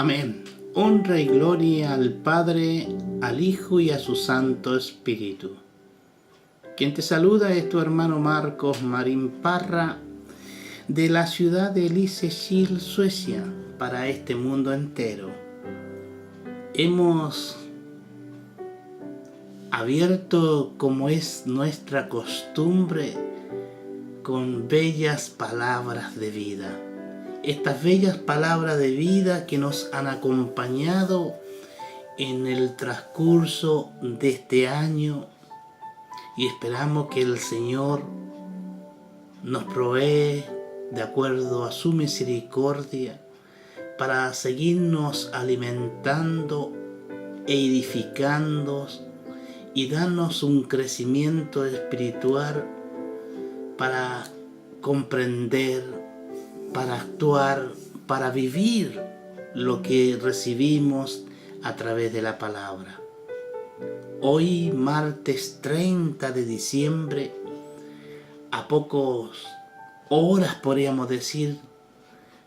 Amén. Honra y gloria al Padre, al Hijo y a su Santo Espíritu. Quien te saluda es tu hermano Marcos Marín Parra, de la ciudad de Lysekil, Suecia, para este mundo entero. Hemos abierto, como es nuestra costumbre, con bellas palabras de vida. Estas bellas palabras de vida que nos han acompañado en el transcurso de este año, y esperamos que el Señor nos provee de acuerdo a su misericordia para seguirnos alimentando e edificando y darnos un crecimiento espiritual para comprender, para actuar, para vivir lo que recibimos a través de la palabra. Hoy, martes 30 de diciembre, a pocas horas, podríamos decir,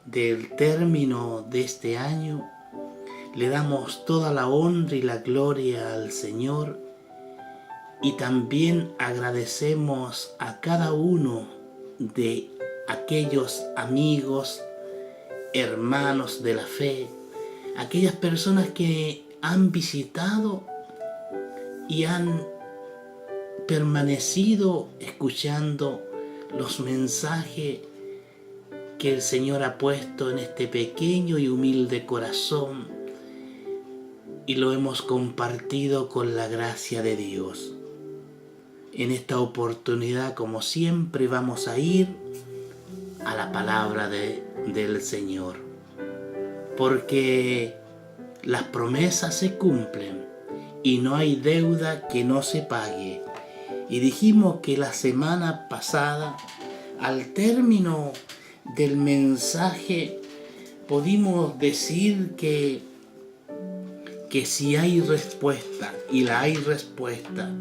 del término de este año, le damos toda la honra y la gloria al Señor y también agradecemos a cada uno de aquellos amigos, hermanos de la fe, aquellas personas que han visitado y han permanecido escuchando los mensajes que el Señor ha puesto en este pequeño y humilde corazón, y lo hemos compartido con la gracia de Dios. En esta oportunidad, como siempre, vamos a ir a la palabra del Señor, porque las promesas se cumplen y no hay deuda que no se pague. Y dijimos que la semana pasada, al término del mensaje, pudimos decir que si hay respuesta, y la hay respuesta,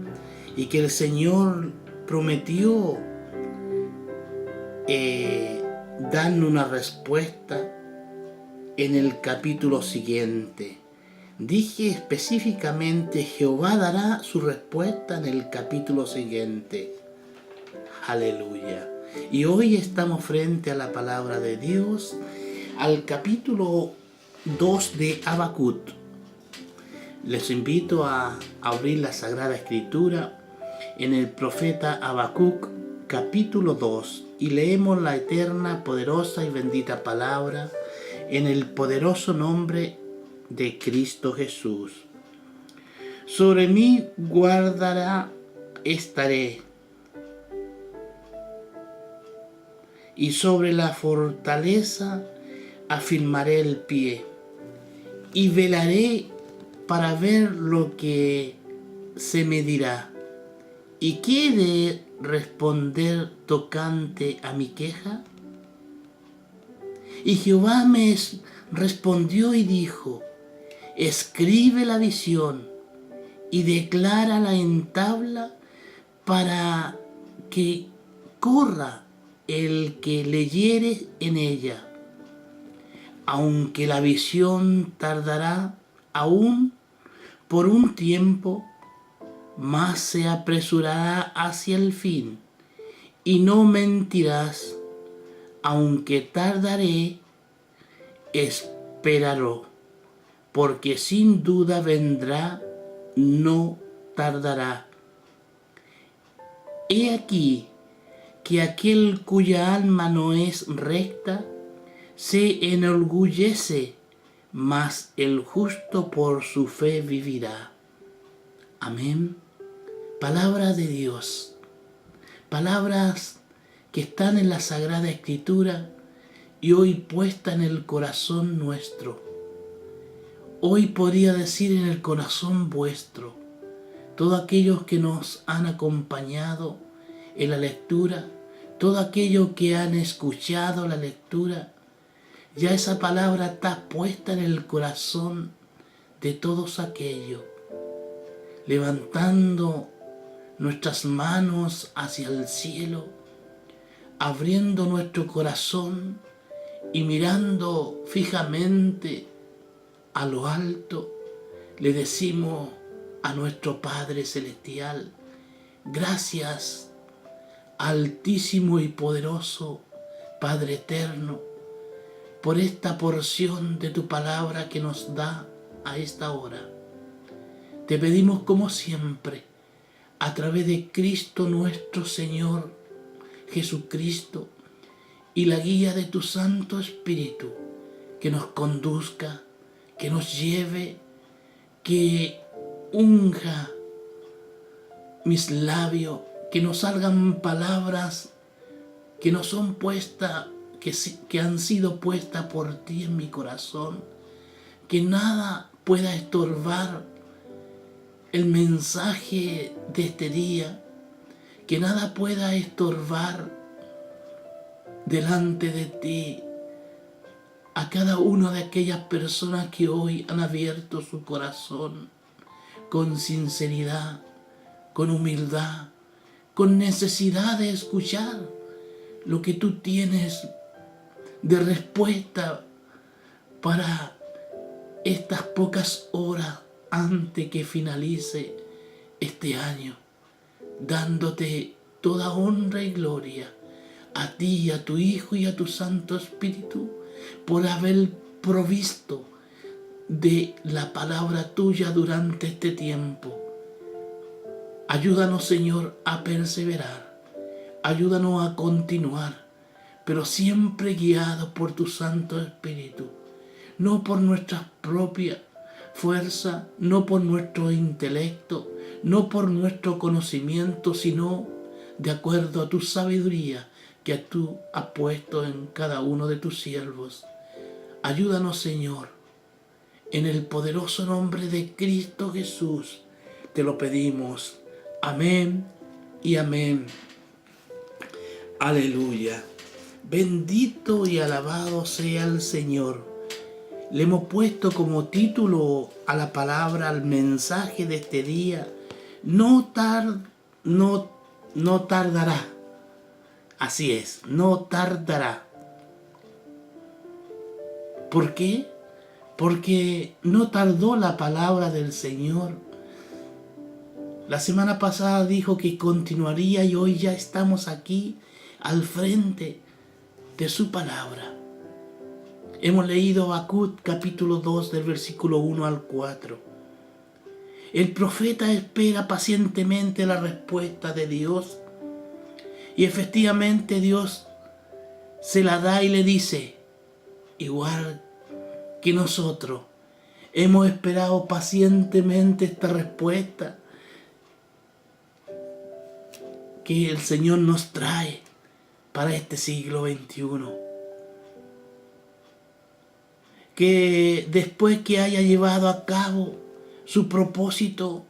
y que el Señor prometió darnos una respuesta en el capítulo siguiente. Dije específicamente, Jehová dará su respuesta en el capítulo siguiente. Aleluya. Y hoy estamos frente a la palabra de Dios, al capítulo 2 de Habacuc. Les invito a abrir la Sagrada Escritura en el profeta Habacuc, capítulo 2, y leemos la eterna, poderosa y bendita palabra en el poderoso nombre de Cristo Jesús. Sobre mí guardará estaré, y sobre la fortaleza afirmaré el pie, y velaré para ver lo que se me dirá. ¿Y qué he de responder tocante a mi queja? Y Jehová me respondió y dijo: escribe la visión y declárala en tabla, para que corra el que leyere en ella. Aunque la visión tardará aún por un tiempo, mas se apresurará hacia el fin, y no mentirás. Aunque tardaré, esperaré, porque sin duda vendrá, no tardará. He aquí que aquel cuya alma no es recta se enorgullece, mas el justo por su fe vivirá. Amén. Palabra de Dios, palabras que están en la Sagrada Escritura y hoy puesta en el corazón nuestro. Hoy podría decir en el corazón vuestro, todos aquellos que nos han acompañado en la lectura, todo aquello que han escuchado la lectura, ya esa palabra está puesta en el corazón de todos aquellos, levantando nuestras manos hacia el cielo, abriendo nuestro corazón y mirando fijamente a lo alto, le decimos a nuestro Padre Celestial: gracias, altísimo y poderoso Padre eterno, por esta porción de tu palabra que nos da a esta hora. Te pedimos como siempre, a través de Cristo nuestro Señor Jesucristo y la guía de tu Santo Espíritu, que nos conduzca, que nos lleve, que unja mis labios, que nos salgan palabras que no son puestas, que han sido puestas por ti en mi corazón, que nada pueda estorbar el mensaje de este día, que nada pueda estorbar delante de ti a cada una de aquellas personas que hoy han abierto su corazón con sinceridad, con humildad, con necesidad de escuchar lo que tú tienes de respuesta para estas pocas horas antes que finalice este año, dándote toda honra y gloria a ti, a tu Hijo y a tu Santo Espíritu, por haber provisto de la palabra tuya durante este tiempo. Ayúdanos, Señor, a perseverar, ayúdanos a continuar, pero siempre guiados por tu Santo Espíritu, no por nuestra propia fuerza, no por nuestro intelecto, no por nuestro conocimiento, sino de acuerdo a tu sabiduría que tú has puesto en cada uno de tus siervos. Ayúdanos, Señor, en el poderoso nombre de Cristo Jesús, te lo pedimos. Amén y amén. Aleluya. Bendito y alabado sea el Señor. Le hemos puesto como título a la palabra, al mensaje de este día: no tardará. Así es, no tardará. ¿Por qué? Porque no tardó la palabra del Señor. La semana pasada dijo que continuaría y hoy ya estamos aquí al frente de su palabra. Hemos leído Habacuc capítulo 2 del versículo 1 al 4. El profeta espera pacientemente la respuesta de Dios y efectivamente Dios se la da y le dice, igual que nosotros, hemos esperado pacientemente esta respuesta que el Señor nos trae para este siglo XXI. Que después que haya llevado a cabo su propósito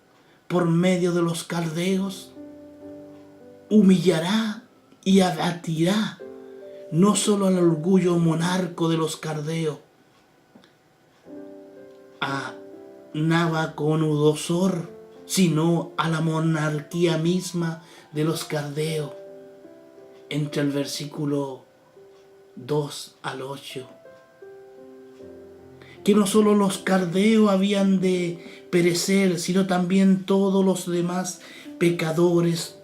por medio de los caldeos, humillará y abatirá no solo al orgullo monarco de los caldeos, a Nabucodonosor, sino a la monarquía misma de los caldeos, entre el versículo 2 al 8. Que no solo los caldeos habían de perecer, sino también todos los demás pecadores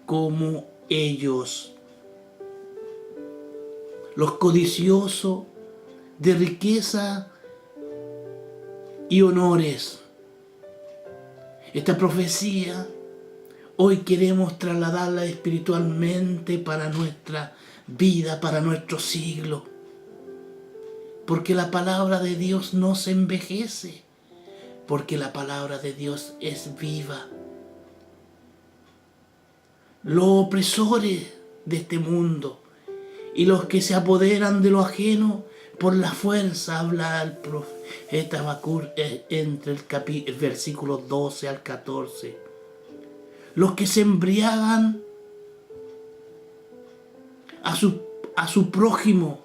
como ellos. Los codiciosos de riqueza y honores. Esta profecía hoy queremos trasladarla espiritualmente para nuestra vida, para nuestro siglo. Porque la palabra de Dios no se envejece, porque la palabra de Dios es viva. Los opresores de este mundo y los que se apoderan de lo ajeno por la fuerza, habla el profeta Habacuc entre el versículo 12 al 14. Los que se embriagan a su prójimo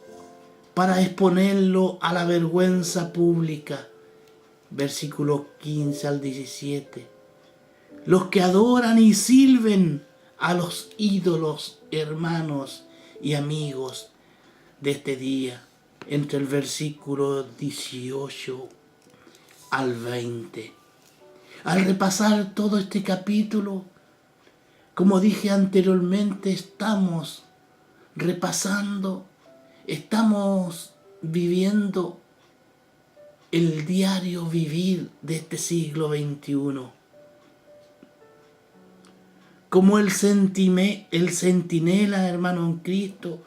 para exponerlo a la vergüenza pública. Versículo 15 al 17. Los que adoran y sirven a los ídolos, hermanos y amigos de este día. Entre el versículo 18 al 20. Al repasar todo este capítulo, como dije anteriormente, estamos repasando, estamos viviendo el diario vivir de este siglo XXI. Como el centinela, hermano en Cristo,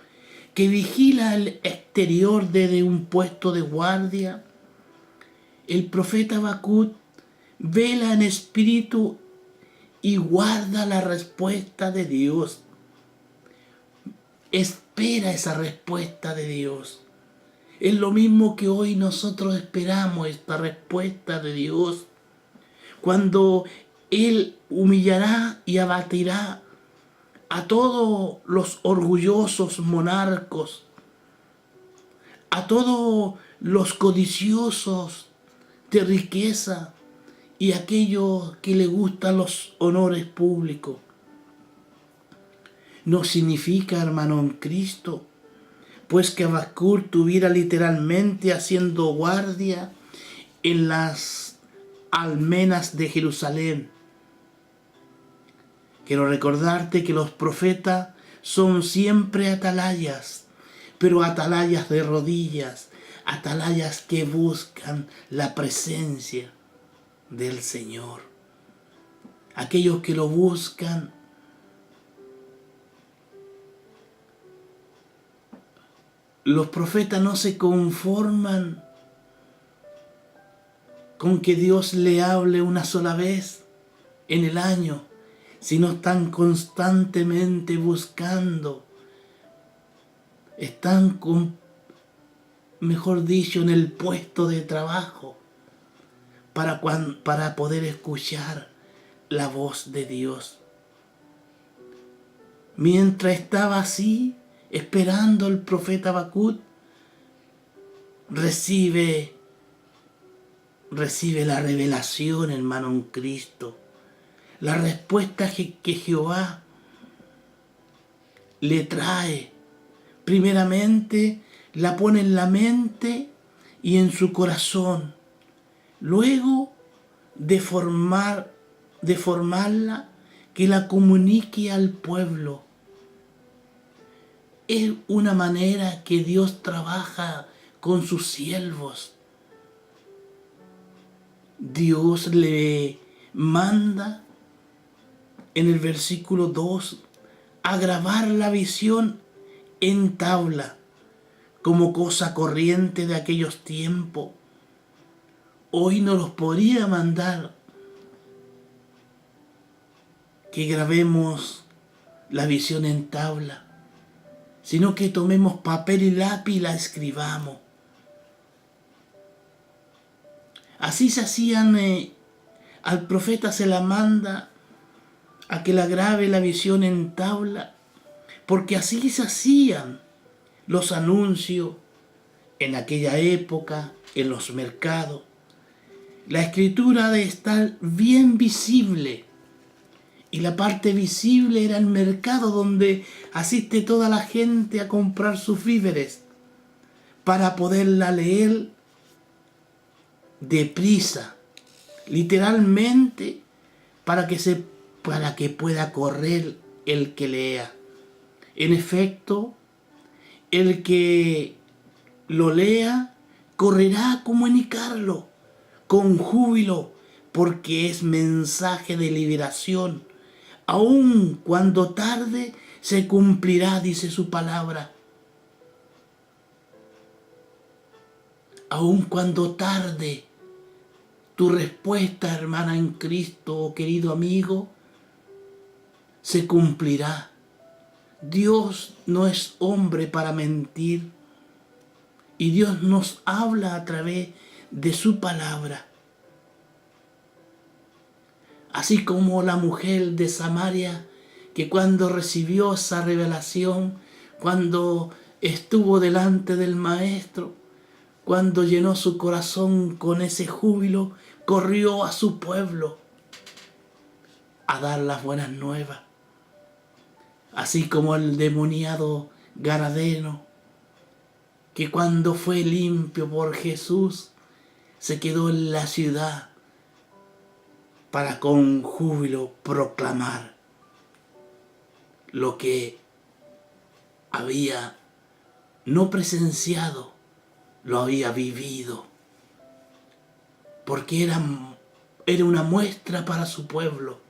que vigila el exterior desde un puesto de guardia, el profeta Habacuc vela en espíritu y guarda la respuesta de Dios. Espera esa respuesta de Dios. Es lo mismo que hoy nosotros esperamos, esta respuesta de Dios. Cuando Él humillará y abatirá a todos los orgullosos monarcos, a todos los codiciosos de riqueza y aquellos que le gustan los honores públicos. No significa, hermano en Cristo, pues que Habacuc estuviera literalmente haciendo guardia en las almenas de Jerusalén. Quiero recordarte que los profetas son siempre atalayas, pero atalayas de rodillas, atalayas que buscan la presencia del Señor. Aquellos que lo buscan los profetas no se conforman con que Dios le hable una sola vez en el año, sino están constantemente buscando, están mejor dicho, en el puesto de trabajo para poder escuchar la voz de Dios. Mientras estaba así, esperando el profeta Habacuc, recibe la revelación, hermano en Cristo. La respuesta que Jehová le trae, primeramente la pone en la mente y en su corazón. Luego de formarla, que la comunique al pueblo. Es una manera que Dios trabaja con sus siervos. Dios le manda en el versículo 2 a grabar la visión en tabla como cosa corriente de aquellos tiempos. Hoy no los podría mandar que grabemos la visión en tabla, sino que tomemos papel y lápiz y la escribamos. Así se hacían, al profeta se la manda a que la grabe la visión en tabla, porque así se hacían los anuncios en aquella época, en los mercados. La escritura debe estar bien visible, y la parte visible era el mercado donde asiste toda la gente a comprar sus víveres para poderla leer deprisa, literalmente, para que pueda correr el que lea. En efecto, el que lo lea correrá a comunicarlo con júbilo, porque es mensaje de liberación. Aun cuando tarde, se cumplirá, dice su palabra. Aun cuando tarde, tu respuesta, hermana en Cristo, querido amigo, se cumplirá. Dios no es hombre para mentir, y Dios nos habla a través de su palabra. Así como la mujer de Samaria, que cuando recibió esa revelación, cuando estuvo delante del Maestro, cuando llenó su corazón con ese júbilo, corrió a su pueblo a dar las buenas nuevas. Así como el demoniado Gadareno, que cuando fue limpio por Jesús, se quedó en la ciudad para con júbilo proclamar lo que había no presenciado, lo había vivido, porque era una muestra para su pueblo.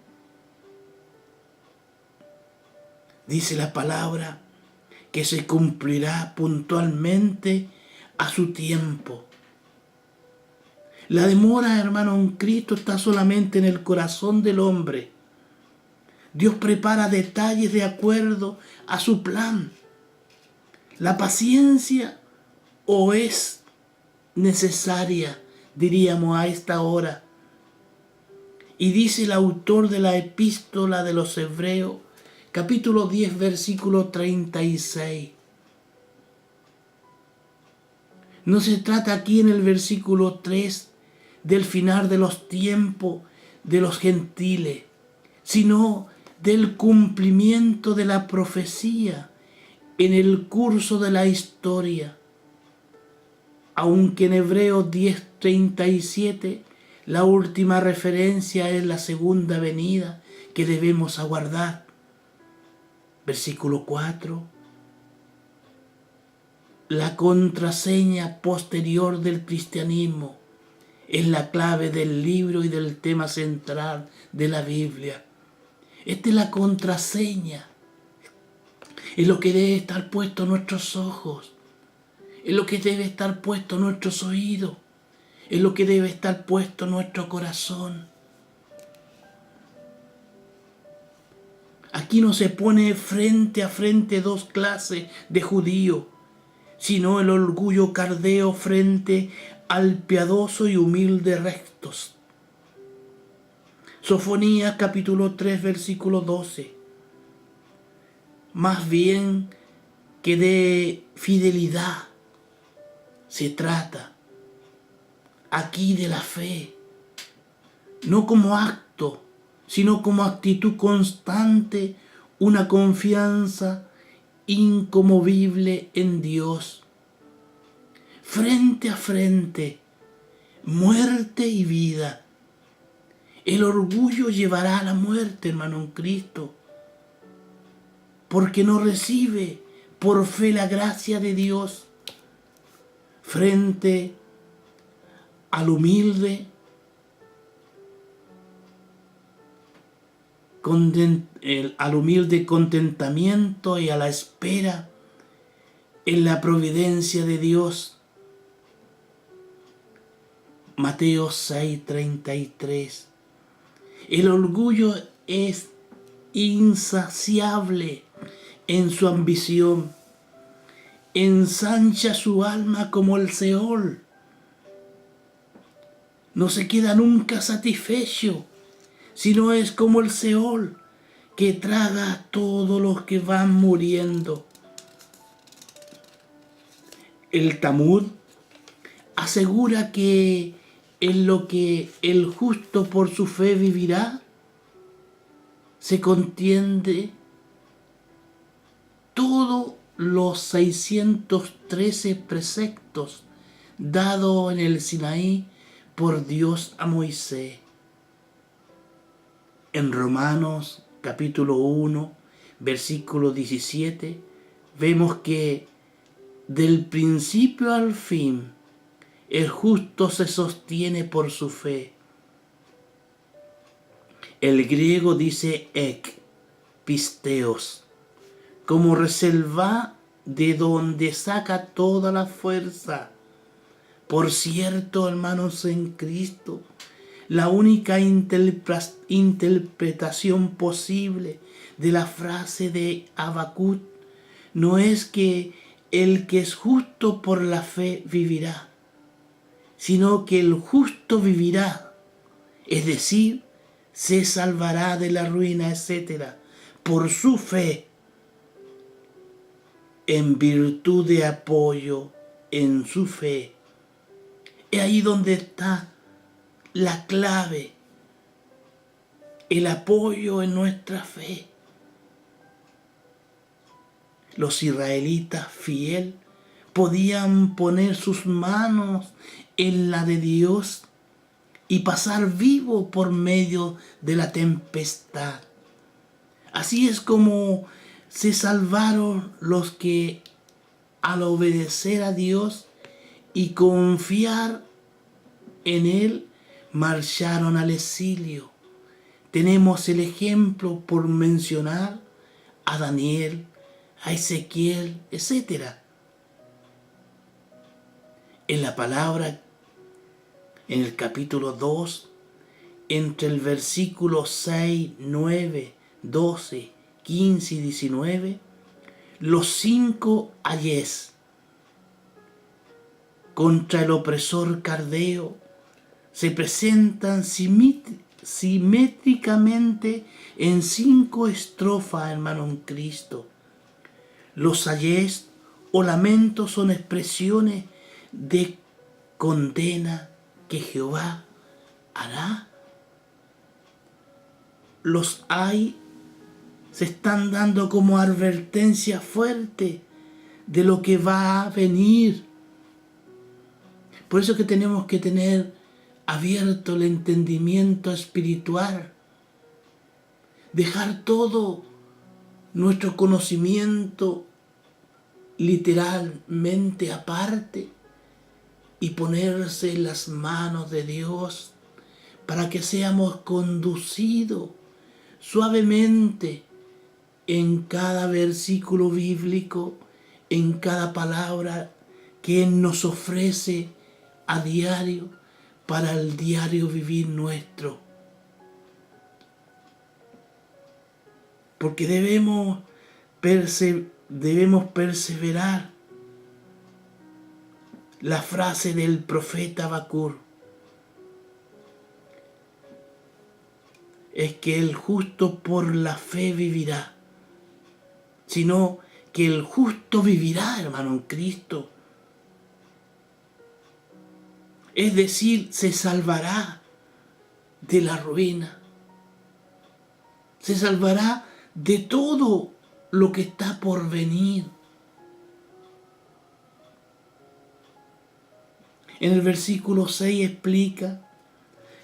Dice la palabra que se cumplirá puntualmente a su tiempo. La demora, hermano, en Cristo está solamente en el corazón del hombre. Dios prepara detalles de acuerdo a su plan. La paciencia o es necesaria, diríamos a esta hora. Y dice el autor de la epístola de los Hebreos, capítulo 10, versículo 36. No se trata aquí en el versículo 3 del final de los tiempos de los gentiles, sino del cumplimiento de la profecía en el curso de la historia. Aunque en Hebreos 10:37 la última referencia es la segunda venida que debemos aguardar. Versículo 4. La contraseña posterior del cristianismo es la clave del libro y del tema central de la Biblia. Esta es la contraseña. Es lo que debe estar puesto en nuestros ojos. Es lo que debe estar puesto en nuestros oídos. Es lo que debe estar puesto en nuestro corazón. Aquí no se pone frente a frente dos clases de judíos, sino el orgullo caldeo frente al piadoso y humilde restos. Sofonías capítulo 3, versículo 12. Más bien que de fidelidad se trata aquí de la fe, no como acto, sino como actitud constante, una confianza inconmovible en Dios. Frente a frente, muerte y vida. El orgullo llevará a la muerte, hermano, en Cristo, porque no recibe por fe la gracia de Dios. Frente al humilde, contentamiento y a la espera en la providencia de Dios. Mateo 6:33. El orgullo es insaciable en su ambición. Ensancha su alma como el Seol. No se queda nunca satisfecho, sino es como el Seol, que traga a todos los que van muriendo. El Talmud asegura que en lo que el justo por su fe vivirá, se contiende todos los 613 preceptos dados en el Sinaí por Dios a Moisés. En Romanos capítulo 1, versículo 17, vemos que del principio al fin el justo se sostiene por su fe. El griego dice ek, pisteos, como reserva de donde saca toda la fuerza. Por cierto, hermanos en Cristo, la única interpretación posible de la frase de Habacuc no es que el que es justo por la fe vivirá, sino que el justo vivirá, es decir, se salvará de la ruina, etc., por su fe, en virtud de apoyo en su fe. Es ahí donde está la clave, el apoyo en nuestra fe. Los israelitas fieles podían poner sus manos en la de Dios y pasar vivo por medio de la tempestad. Así es como se salvaron los que al obedecer a Dios y confiar en Él marcharon al exilio. Tenemos el ejemplo por mencionar a Daniel, a Ezequiel, etc. En la palabra, en el capítulo 2, entre el versículo 6, 9, 12, 15 y 19, los 5 ayes contra el opresor caldeo se presentan simétricamente en 5 estrofas, hermano en Cristo. Los ayes o lamentos son expresiones de condena que Jehová hará. Los ay se están dando como advertencia fuerte de lo que va a venir. Por eso que tenemos que tener abierto el entendimiento espiritual, dejar todo nuestro conocimiento literalmente aparte y ponerse en las manos de Dios para que seamos conducidos suavemente en cada versículo bíblico, en cada palabra que Él nos ofrece a diario para el diario vivir nuestro. Porque debemos perseverar. La frase del profeta Habacuc es que el justo por la fe vivirá, sino que el justo vivirá, hermano, en Cristo. Es decir, se salvará de la ruina, se salvará de todo lo que está por venir. En el versículo 6 explica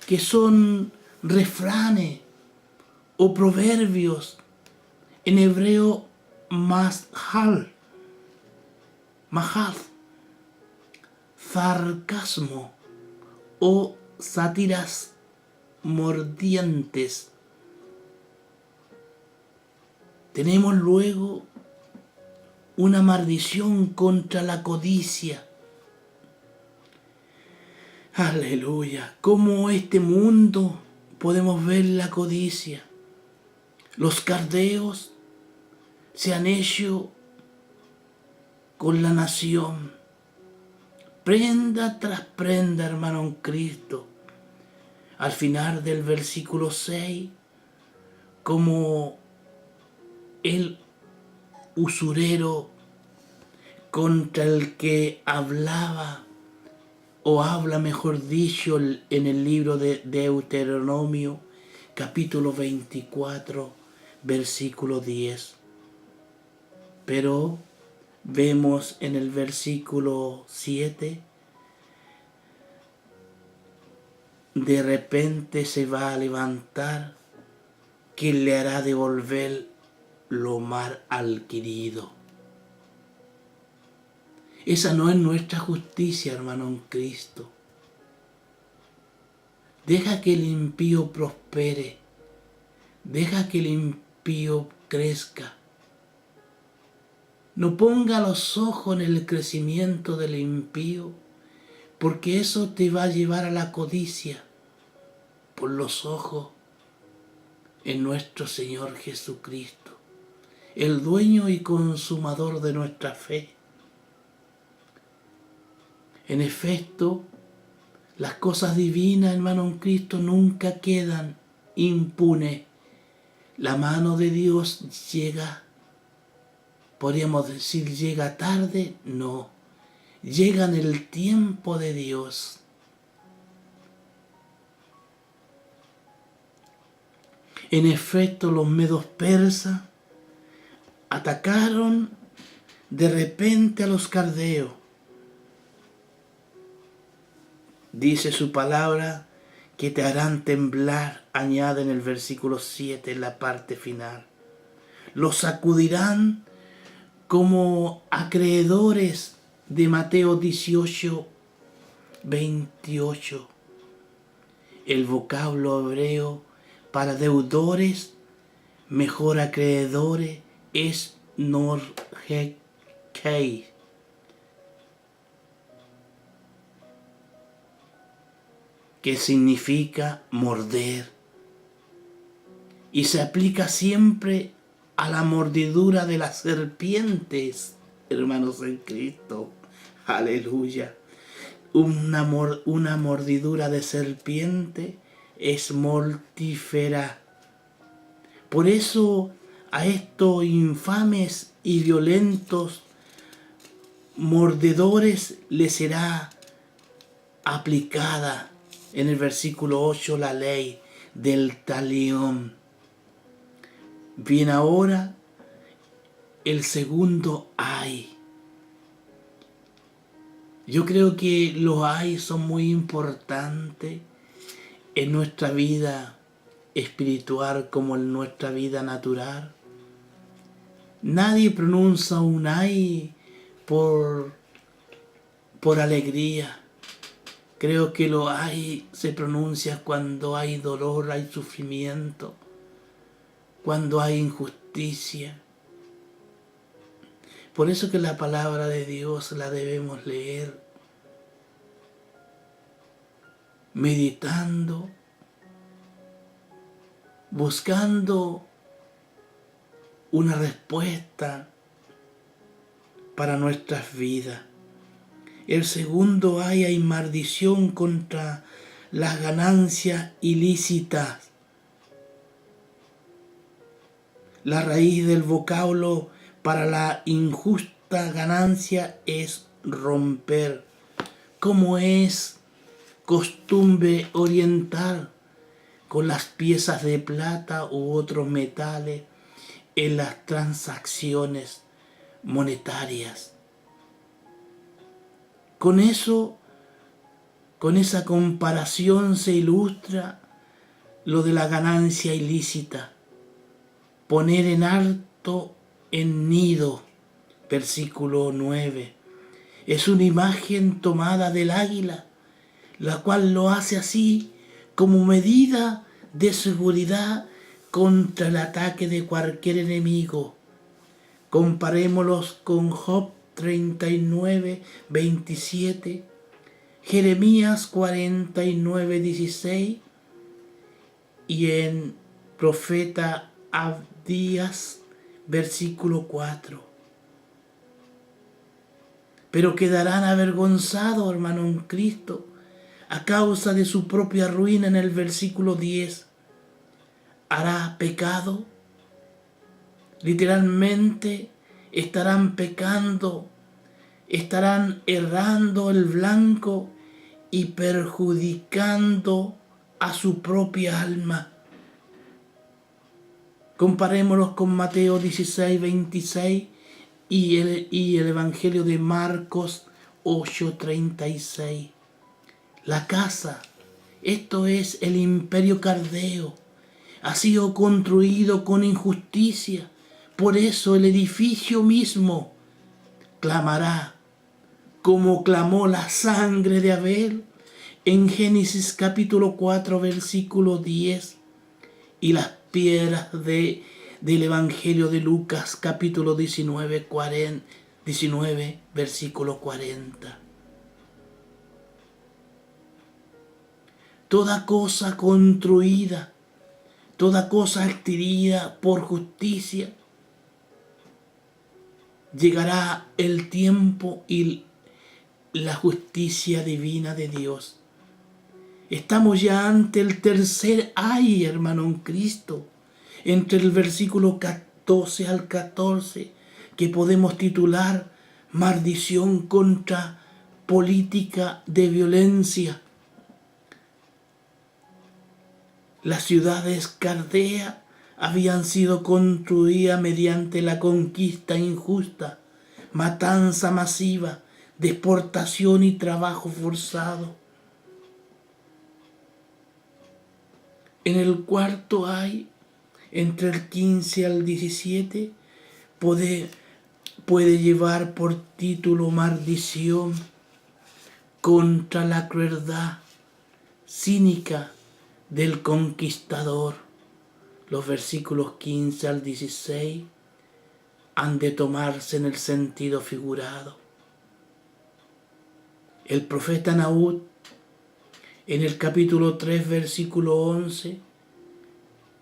que son refranes o proverbios, en hebreo mahal, sarcasmo o sátiras mordientes. Tenemos luego una maldición contra la codicia. Aleluya. Como este mundo podemos ver la codicia. Los caldeos se han hecho con la nación. Prenda tras prenda, hermano en Cristo. Al final del versículo 6, como el usurero contra el que hablaba, o habla mejor dicho, en el libro de Deuteronomio, capítulo 24, versículo 10. Pero vemos en el versículo 7, de repente se va a levantar quien le hará devolver lo mal adquirido. Esa no es nuestra justicia, hermano en Cristo. Deja que el impío prospere. Deja que el impío crezca. No ponga los ojos en el crecimiento del impío, porque eso te va a llevar a la codicia. Pon los ojos en nuestro Señor Jesucristo, el dueño y consumador de nuestra fe. En efecto, las cosas divinas, hermano en Cristo, nunca quedan impunes. La mano de Dios llega, podríamos decir, llega tarde, no. Llega en el tiempo de Dios. En efecto, los medos persas atacaron de repente a los caldeos, Dice su palabra que te harán temblar, añade en el versículo 7, en la parte final. Los sacudirán como acreedores de Mateo 18, 28. El vocablo hebreo para deudores, mejor acreedores, es norhekei, que significa morder, y se aplica siempre a la mordidura de las serpientes, hermanos en Cristo. Aleluya. Una mordidura de serpiente es mortífera. Por eso a estos infames y violentos mordedores les será aplicada en el versículo 8 la ley del talión. Bien, ahora el segundo ay. Yo creo que los ay son muy importantes en nuestra vida espiritual como en nuestra vida natural. Nadie pronuncia un ay por alegría. Creo que lo ay se pronuncia cuando hay dolor, hay sufrimiento, cuando hay injusticia. Por eso que la palabra de Dios la debemos leer meditando, buscando una respuesta para nuestras vidas. El segundo hay maldición contra las ganancias ilícitas. La raíz del vocablo para la injusta ganancia es romper, como es costumbre oriental, con las piezas de plata u otros metales en las transacciones monetarias. Con esa comparación se ilustra lo de la ganancia ilícita. Poner en alto en nido, versículo 9. Es una imagen tomada del águila, la cual lo hace así como medida de seguridad contra el ataque de cualquier enemigo. Comparémoslos con Job 39, 27, Jeremías 49, 16 y en profeta Abdías, versículo 4. Pero quedarán avergonzados, hermano en Cristo, a causa de su propia ruina en el versículo 10. ¿Hará pecado? Literalmente estarán pecando, estarán errando el blanco y perjudicando a su propia alma. Comparémoslos con Mateo 16, 26 y el Evangelio de Marcos 8, 36. La casa, esto es el imperio caldeo, ha sido construido con injusticia. Por eso el edificio mismo clamará, como clamó la sangre de Abel en Génesis capítulo 4, versículo 10, y las piedras del Evangelio de Lucas capítulo 19, versículo 40. Toda cosa construida, toda cosa adquirida por justicia, llegará el tiempo y la justicia divina de Dios. Estamos ya ante el tercer ay, hermano en Cristo, entre el versículo 12 al 14, que podemos titular maldición contra política de violencia. Las ciudades caldeas habían sido construidas mediante la conquista injusta, matanza masiva, deportación y trabajo forzado. En el cuarto hay, entre el 15 al 17, puede llevar por título maldición contra la crueldad cínica del conquistador. Los versículos 15 al 16 han de tomarse en el sentido figurado. El profeta Nahum, en el capítulo 3, versículo 11,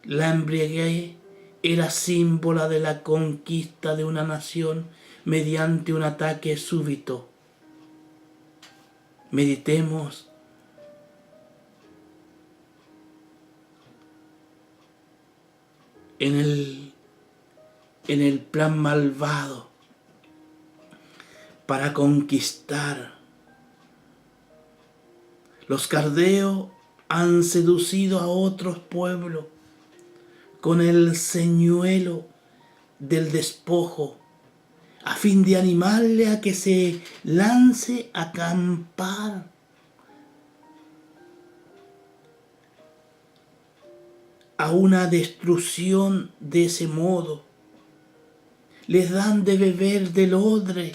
la embriaguez era símbolo de la conquista de una nación mediante un ataque súbito. Meditemos en el plan malvado para conquistar. Los caldeos han seducido a otros pueblos con el señuelo del despojo, a fin de animarle a que se lance a acampar. A una destrucción de ese modo. Les dan de beber del odre,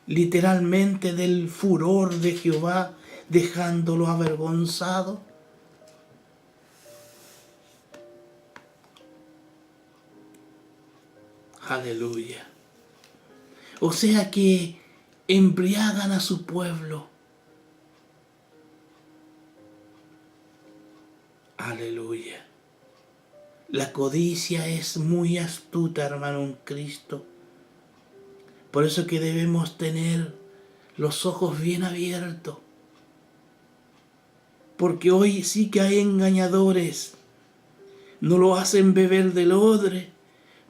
literalmente del furor de Jehová, dejándolo avergonzado. Aleluya. O sea que embriagan a su pueblo. Aleluya. La codicia es muy astuta, hermano en Cristo. Por eso que debemos tener los ojos bien abiertos. Porque hoy sí que hay engañadores. No lo hacen beber del odre,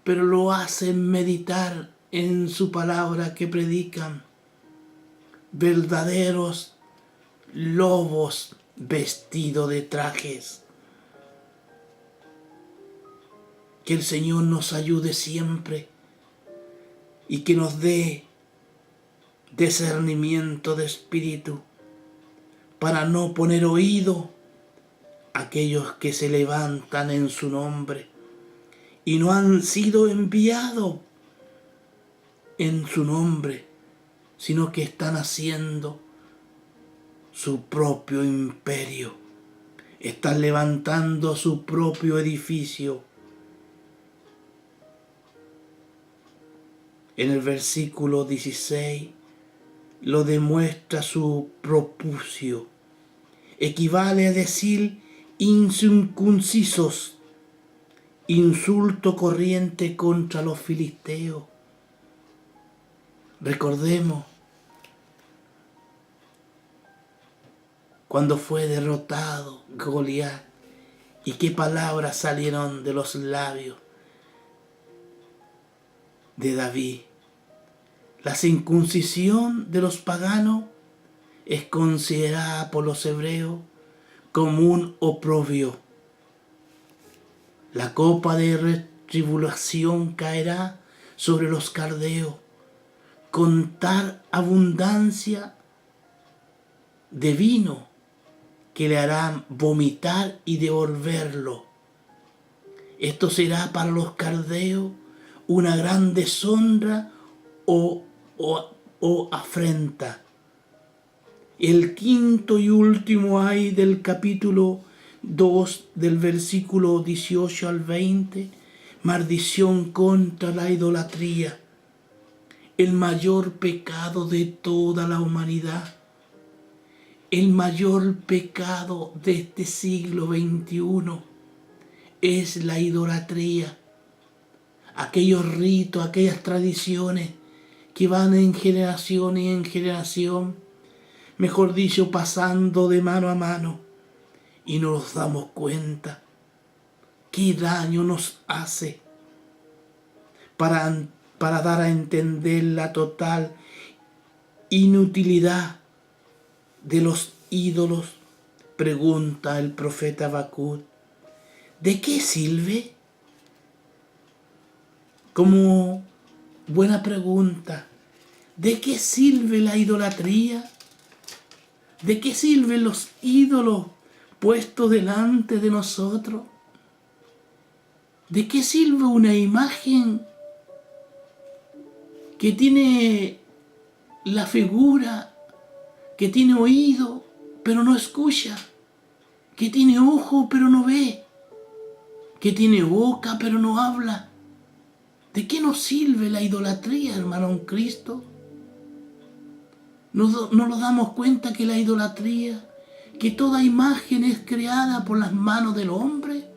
pero lo hacen meditar en su palabra que predican. Verdaderos lobos vestidos de trajes. Que el Señor nos ayude siempre y que nos dé discernimiento de espíritu para no poner oído a aquellos que se levantan en su nombre y no han sido enviados en su nombre, sino que están haciendo su propio imperio, están levantando su propio edificio. En el versículo 16 lo demuestra su propucio. Equivale a decir incircuncisos, insulto corriente contra los filisteos. Recordemos cuando fue derrotado Goliat y qué palabras salieron de los labios de David. La circuncisión de los paganos es considerada por los hebreos como un oprobio. La copa de retribulación caerá sobre los caldeos con tal abundancia de vino que le harán vomitar y devolverlo. Esto será para los caldeos una gran deshonra o afrenta. El quinto y último ay del capítulo 2 del versículo 18 al 20, maldición contra la idolatría, el mayor pecado de toda la humanidad, el mayor pecado de este siglo XXI es la idolatría. Aquellos ritos, aquellas tradiciones que van en generación y en generación, mejor dicho, pasando de mano a mano, y no nos damos cuenta qué daño nos hace para dar a entender la total inutilidad de los ídolos. Pregunta el profeta Habacuc, ¿de qué sirve? Como buena pregunta, ¿de qué sirve la idolatría? ¿De qué sirven los ídolos puesto delante de nosotros. ¿De qué sirve una imagen que tiene la figura, que tiene oído, pero no escucha, que tiene ojo, pero no ve, que tiene boca, pero no habla? ¿De qué nos sirve la idolatría, hermano en Cristo? ¿No nos damos cuenta que la idolatría, que toda imagen es creada por las manos del hombre?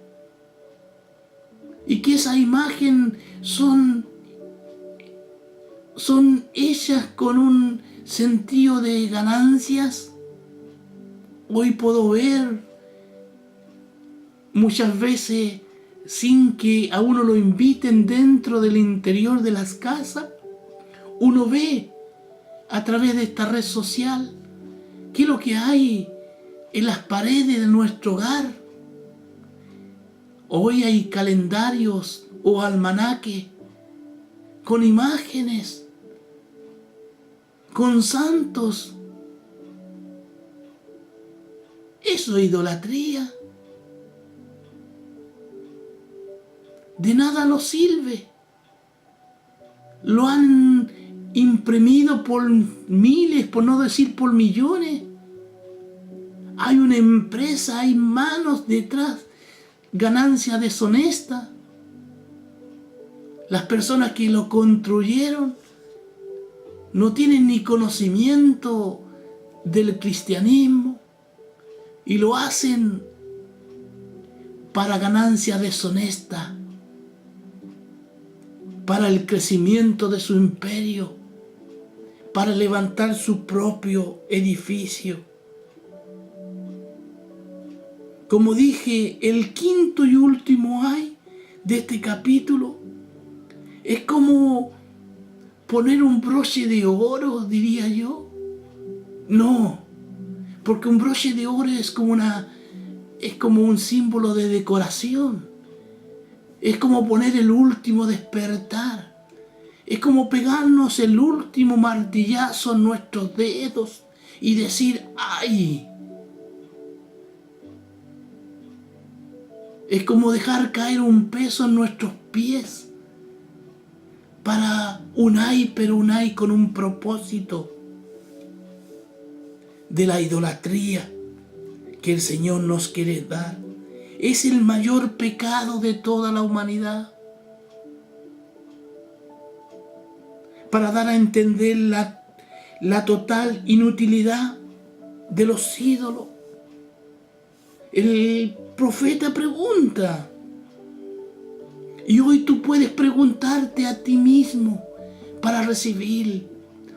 Y que esa imagen son hechas con un sentido de ganancias. Hoy puedo ver muchas veces, sin que a uno lo inviten dentro del interior de las casas, uno ve a través de esta red social qué es lo que hay en las paredes de nuestro hogar. Hoy hay calendarios o almanaques con imágenes, con santos. Eso es idolatría. De nada nos sirve. Lo han imprimido por miles, por no decir por millones. Hay una empresa, hay manos detrás, ganancia deshonesta. Las personas que lo construyeron no tienen ni conocimiento del cristianismo y lo hacen para ganancia deshonesta, para el crecimiento de su imperio, para levantar su propio edificio. Como dije, el quinto y último ay de este capítulo es como poner un broche de oro, diría yo. No, porque un broche de oro es como un símbolo de decoración. Es como poner el último despertar. Es como pegarnos el último martillazo en nuestros dedos y decir ¡ay! Es como dejar caer un peso en nuestros pies para un ay, pero un ay con un propósito de la idolatría que el Señor nos quiere dar. Es el mayor pecado de toda la humanidad. Para dar a entender la total inutilidad de los ídolos. El profeta pregunta, y hoy tú puedes preguntarte a ti mismo para recibir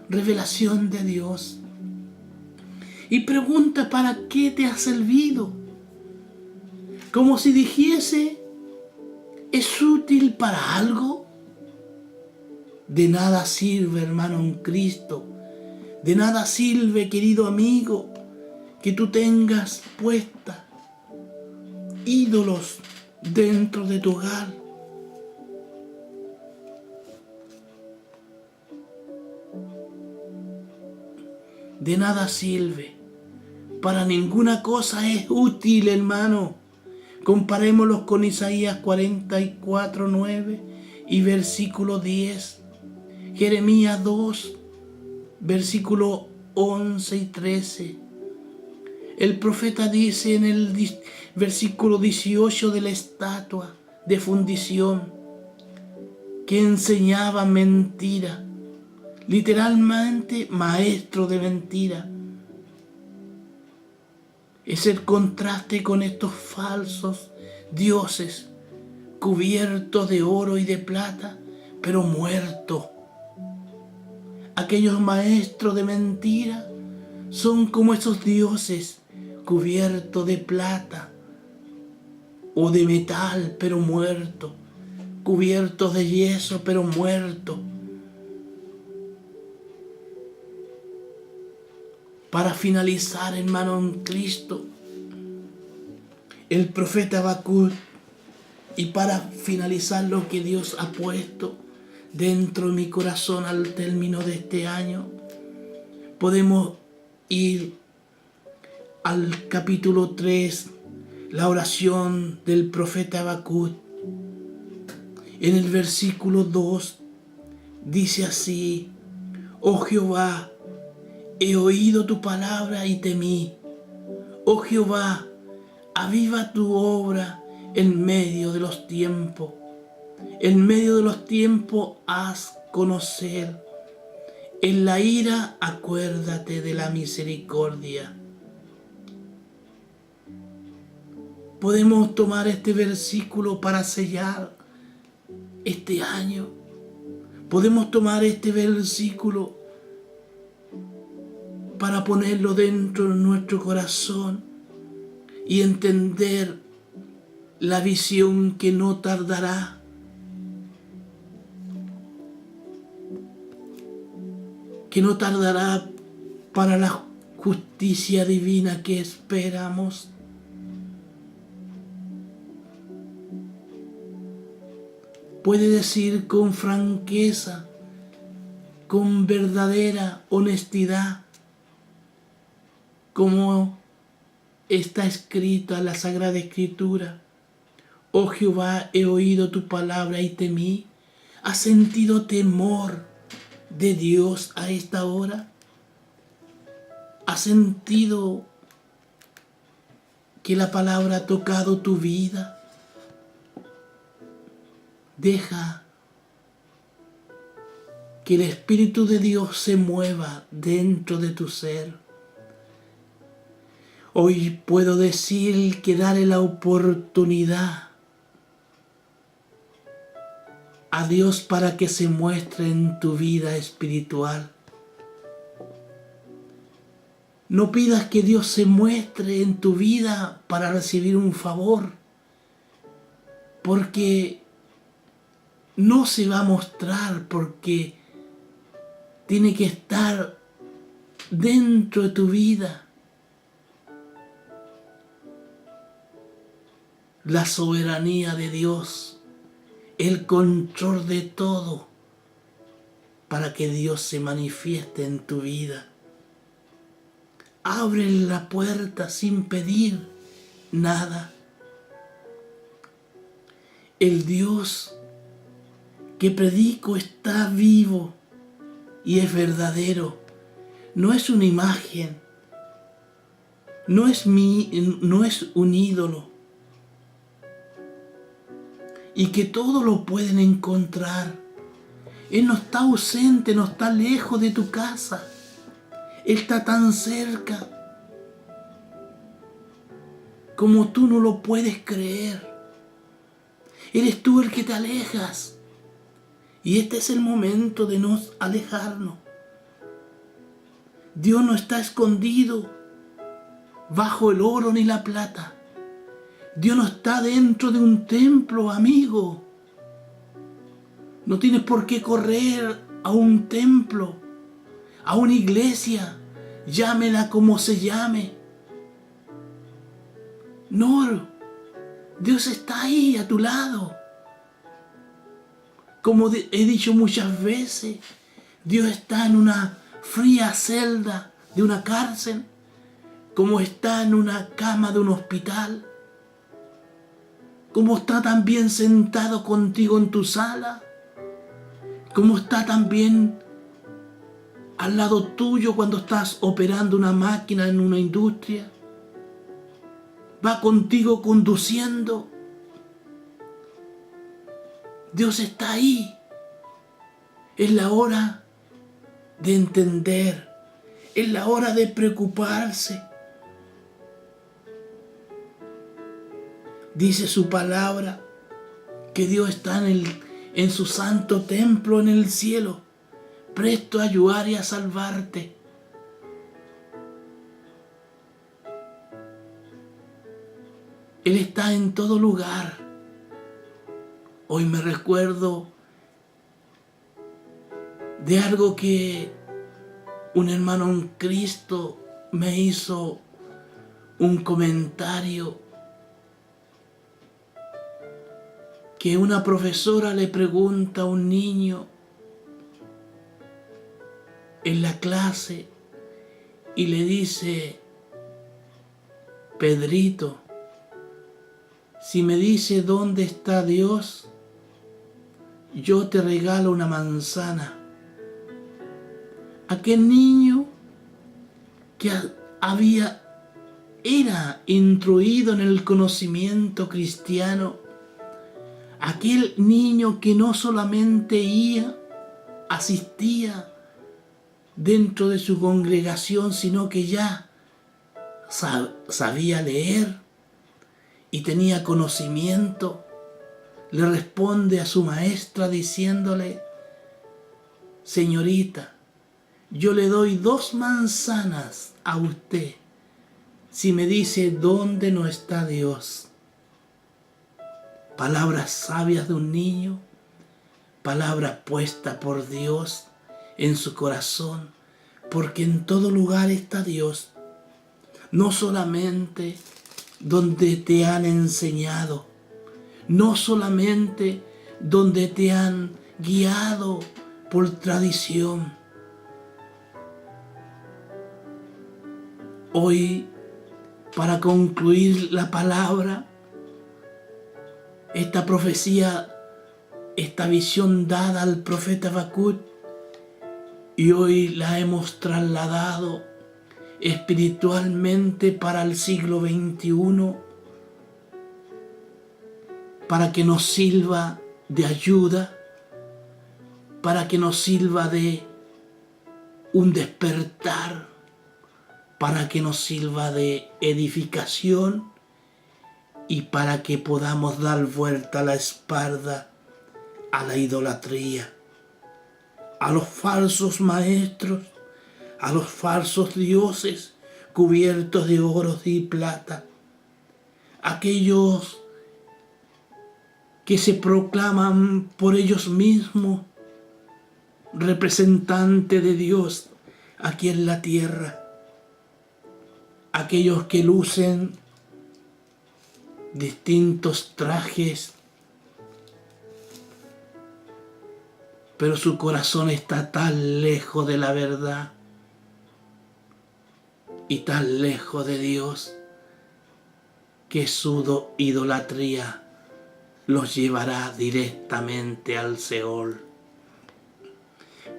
revelación de Dios. Y pregunta, ¿para qué te ha servido? Como si dijese, ¿es útil para algo? De nada sirve, hermano en Cristo. De nada sirve, querido amigo, que tú tengas puestas ídolos dentro de tu hogar. De nada sirve. Para ninguna cosa es útil, hermano. Comparémoslos con Isaías 44:9 y versículo 10. Jeremías 2, versículo 11 y 13. El profeta dice en el versículo 18 de la estatua de fundición que enseñaba mentira. Literalmente, maestro de mentira. Es el contraste con estos falsos dioses cubiertos de oro y de plata, pero muertos. Aquellos maestros de mentira son como esos dioses cubiertos de plata o de metal, pero muertos, cubiertos de yeso, pero muertos. Para finalizar, hermano en Cristo, el profeta Habacuc, y para finalizar lo que Dios ha puesto dentro de mi corazón al término de este año, podemos ir al capítulo 3, la oración del profeta Habacuc. En el versículo 2 dice así: Oh Jehová, he oído tu palabra y temí. Oh Jehová, aviva tu obra en medio de los tiempos. En medio de los tiempos haz conocer. En la ira acuérdate de la misericordia. Podemos tomar este versículo para sellar este año. Podemos tomar este versículo para ponerlo dentro de nuestro corazón y entender la visión que no tardará. Que no tardará para la justicia divina que esperamos. Puede decir con franqueza, con verdadera honestidad, como está escrita en la Sagrada Escritura: Oh Jehová, he oído tu palabra y temí. ¿Has sentido temor de Dios a esta hora? ¿Has sentido que la palabra ha tocado tu vida? Deja que el Espíritu de Dios se mueva dentro de tu ser. Hoy puedo decir que dale la oportunidad a Dios para que se muestre en tu vida espiritual. No pidas que Dios se muestre en tu vida para recibir un favor, porque no se va a mostrar, porque tiene que estar dentro de tu vida. La soberanía de Dios, el control de todo, para que Dios se manifieste en tu vida. Abre la puerta sin pedir nada. El Dios que predico está vivo y es verdadero. No es una imagen, no es un ídolo. Y que todo lo pueden encontrar. Él no está ausente, no está lejos de tu casa. Él está tan cerca como tú no lo puedes creer. Eres tú el que te alejas. Y este es el momento de no alejarnos. Dios no está escondido bajo el oro ni la plata. Dios no está dentro de un templo, amigo. No tienes por qué correr a un templo, a una iglesia, llámela como se llame. No, Dios está ahí a tu lado. Como he dicho muchas veces, Dios está en una fría celda de una cárcel, como está en una cama de un hospital, como está también sentado contigo en tu sala, como está también al lado tuyo cuando estás operando una máquina en una industria. Va contigo conduciendo. Dios está ahí. Es la hora de entender. Es la hora de preocuparse. Dice su palabra que Dios está en su santo templo en el cielo, presto a ayudar y a salvarte. Él está en todo lugar. Hoy me recuerdo de algo que un hermano en Cristo me hizo un comentario, que una profesora le pregunta a un niño en la clase y le dice: Pedrito, si me dice dónde está Dios, yo te regalo una manzana. Aquel niño que era instruido en el conocimiento cristiano, aquel niño que no solamente asistía dentro de su congregación, sino que ya sabía leer y tenía conocimiento, le responde a su maestra diciéndole: señorita, yo le doy 2 manzanas a usted si me dice dónde no está Dios. Palabras sabias de un niño, palabra puesta por Dios en su corazón, porque en todo lugar está Dios, no solamente donde te han enseñado, no solamente donde te han guiado por tradición. Hoy, para concluir la palabra, esta profecía, esta visión dada al profeta Habacuc, y hoy la hemos trasladado espiritualmente para el siglo XXI, para que nos sirva de ayuda, para que nos sirva de un despertar, para que nos sirva de edificación y para que podamos dar vuelta a la espalda a la idolatría, a los falsos maestros, a los falsos dioses cubiertos de oro y plata, aquellos que se proclaman por ellos mismos representantes de Dios aquí en la tierra, aquellos que lucen distintos trajes, pero su corazón está tan lejos de la verdad y tan lejos de Dios que su idolatría los llevará directamente al Seol.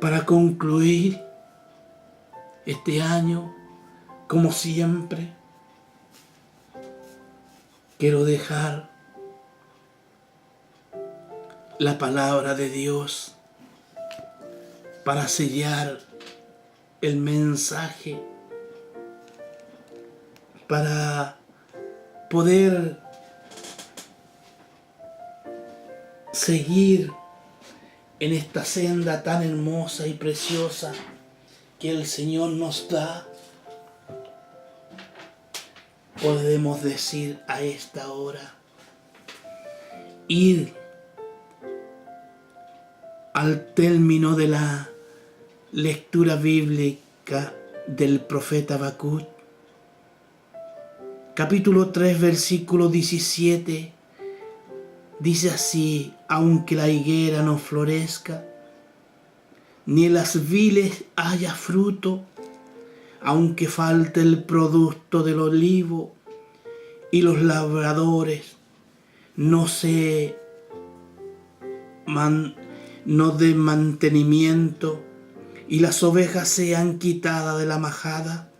Para concluir este año, como siempre, quiero dejar la palabra de Dios para sellar el mensaje, para poder seguir en esta senda tan hermosa y preciosa que el Señor nos da. Podemos decir a esta hora: ir al término de la lectura bíblica del profeta Habacuc, capítulo 3, versículo 17, dice así: aunque la higuera no florezca, ni en las viles haya fruto, aunque falte el producto del olivo y los labradores no den mantenimiento, y las ovejas sean quitadas de la majada,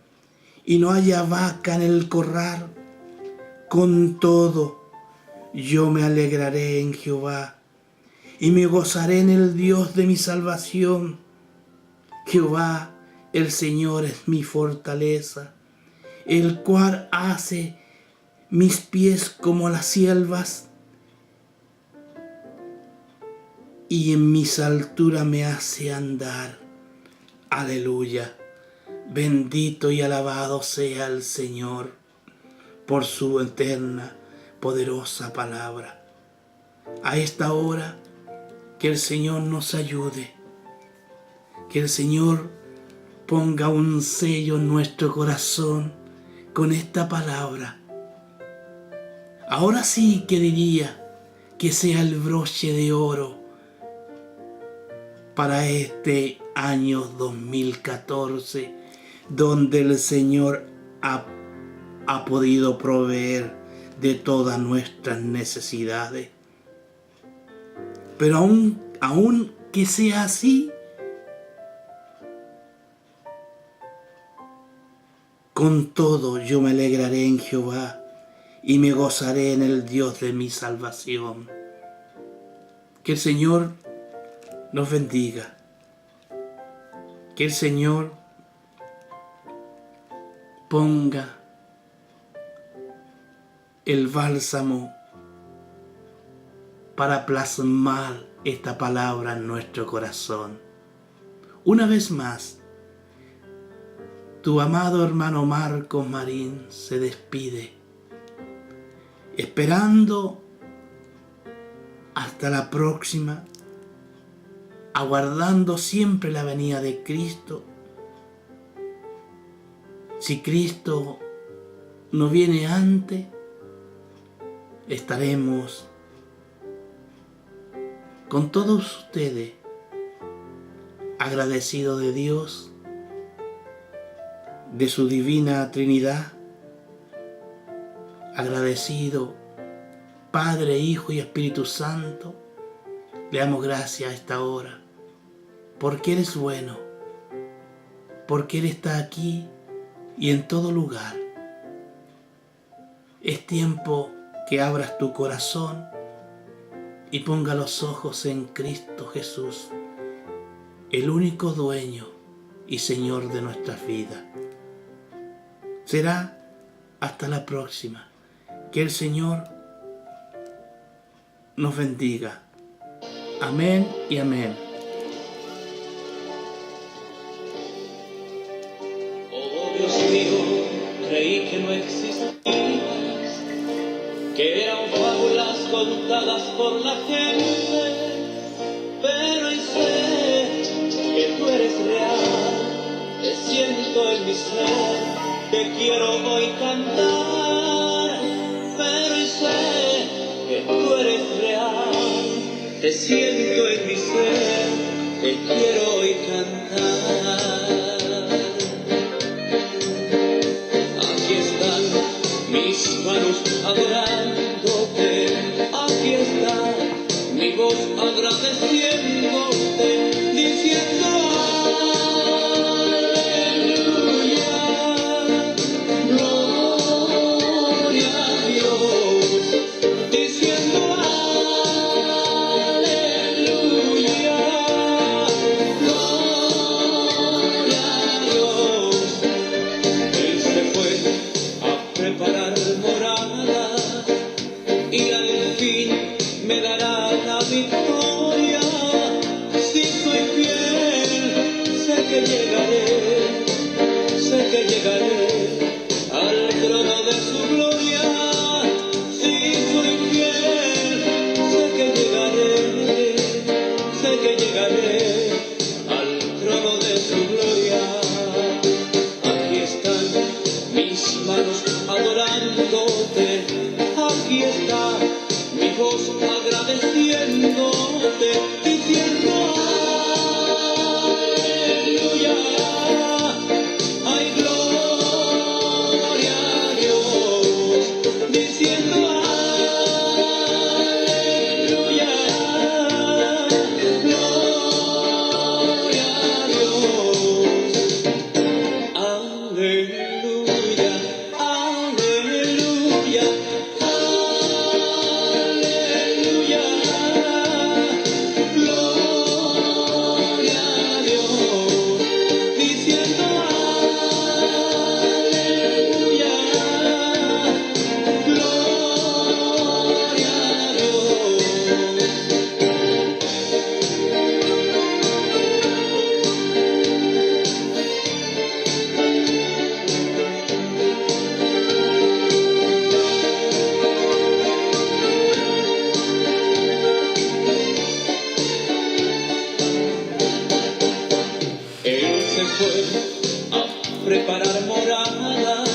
y no haya vaca en el corral, con todo yo me alegraré en Jehová, y me gozaré en el Dios de mi salvación. Jehová, el Señor, es mi fortaleza, el cual hace mis pies como las siervas, y en mis alturas me hace andar. Aleluya. Bendito y alabado sea el Señor por su eterna, poderosa palabra. A esta hora, que el Señor nos ayude, que el Señor ponga un sello en nuestro corazón con esta palabra. Ahora sí que diría que sea el broche de oro para este año 2014, donde el Señor ha ha podido proveer de todas nuestras necesidades. Pero aún que sea así, con todo yo me alegraré en Jehová y me gozaré en el Dios de mi salvación. Que el Señor nos bendiga. Que el Señor ponga el bálsamo para plasmar esta palabra en nuestro corazón. Una vez más, tu amado hermano Marcos Marín se despide, esperando hasta la próxima, aguardando siempre la venida de Cristo. Si Cristo no viene antes, estaremos con todos ustedes agradecidos de Dios, de su divina Trinidad, agradecido Padre, Hijo y Espíritu Santo. Le damos gracias a esta hora, porque Él es bueno, porque Él está aquí y en todo lugar. Es tiempo que abras tu corazón y ponga los ojos en Cristo Jesús, el único dueño y Señor de nuestras vidas. Será hasta la próxima. Que el Señor nos bendiga. Amén y amén. Oh Dios mío, creí que no existías, que eran fábulas contadas por la gente, pero hoy sé que tú eres real, te siento en mi ser. Te quiero hoy cantar, pero sé que tú eres real. Te siento en mi ser, te quiero hoy cantar. Aquí están mis manos adorándote, aquí está mi voz agradeciéndote, diciendo llegaré al trono de su gloria. Si soy fiel, sé que llegaré al trono de su gloria. Aquí están mis manos adorándote, aquí está mi voz agradeciéndote, diciendo Él se fue a preparar morada